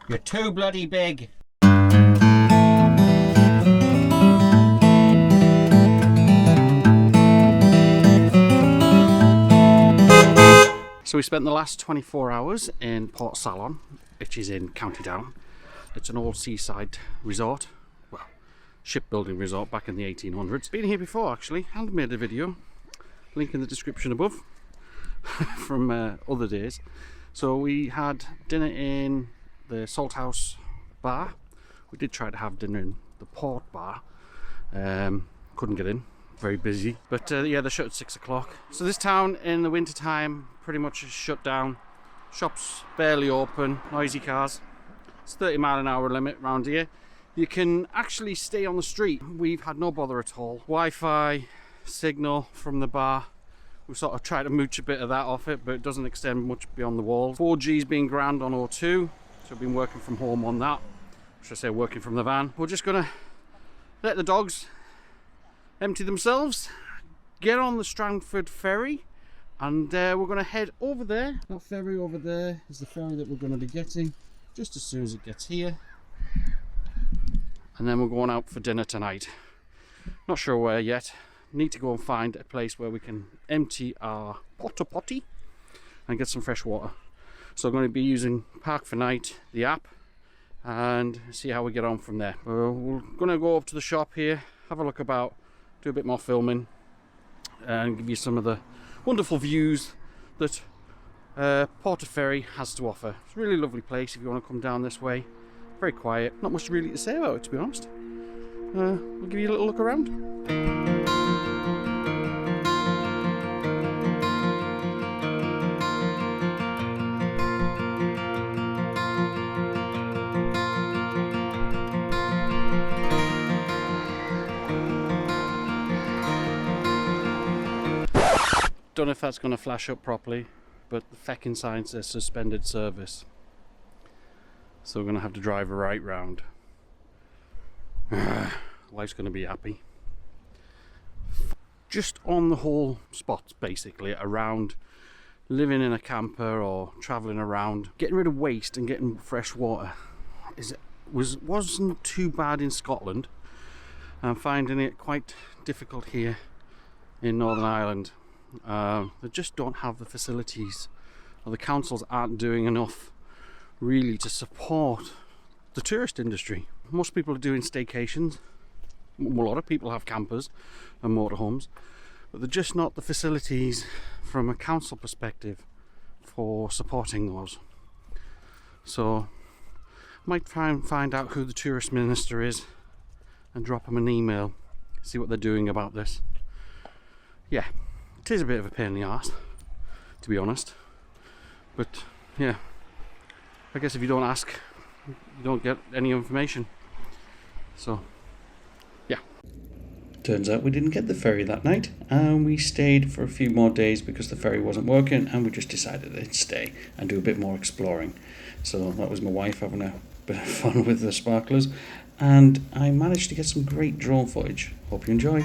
You're too bloody big. So we spent the last 24 hours in Port Salon, which is in County Down. It's an old seaside resort, well, shipbuilding resort back in the 1800s. Been here before actually, and made a video, link in the description above, from other days. So we had dinner in the Salt House bar. We did try to have dinner in the Port bar, couldn't get in, very busy. But yeah, they're shut at 6 o'clock. So this town in the winter time pretty much is shut down. Shops barely open, noisy cars. It's 30-mile-an-hour limit around here. You can actually stay on the street. We've had no bother at all. Wi-Fi signal from the bar. We've sort of tried to mooch a bit of that off it, but it doesn't extend much beyond the wall. 4G's been grand on O2, so I've been working from home on that. Should I say working from the van. We're just gonna let the dogs empty themselves, get on the Strangford ferry, and we're gonna head over there. That ferry over there is the ferry that we're gonna be getting just as soon as it gets here, and then we're going out for dinner tonight. Not sure where yet. Need to go and find a place where we can empty our porta potty and get some fresh water. So I'm going to be using Park for Night, the app, and see how we get on from there. We're going to go up to the shop here, have a look about, do a bit more filming, and give you some of the wonderful views that Portaferry has to offer. It's a really lovely place if you want to come down this way. Very quiet, not much really to say about it, to be honest. We'll give you a little look around. Don't know if that's going to flash up properly, but the feckin' sign says suspended service. So we're going to have to drive right round. Wife's going to be happy. Just on the whole spots, basically, around living in a camper or travelling around, getting rid of waste and getting fresh water wasn't too bad in Scotland. I'm finding it quite difficult here in Northern Ireland. They just don't have the facilities, or the councils aren't doing enough really to support the tourist industry. Most people are doing staycations. A lot of people have campers and motorhomes, but they're just not the facilities from a council perspective for supporting those. So I might try and find out who the tourist minister is and drop them an email, see what they're doing about this. Yeah, it is a bit of a pain in the arse, to be honest, but yeah, I guess if you don't ask, you don't get any information. So yeah, turns out we didn't get the ferry that night, and we stayed for a few more days because the ferry wasn't working, and we just decided to stay and do a bit more exploring. So that was my wife having a bit of fun with the sparklers, and I managed to get some great drone footage. Hope you enjoy.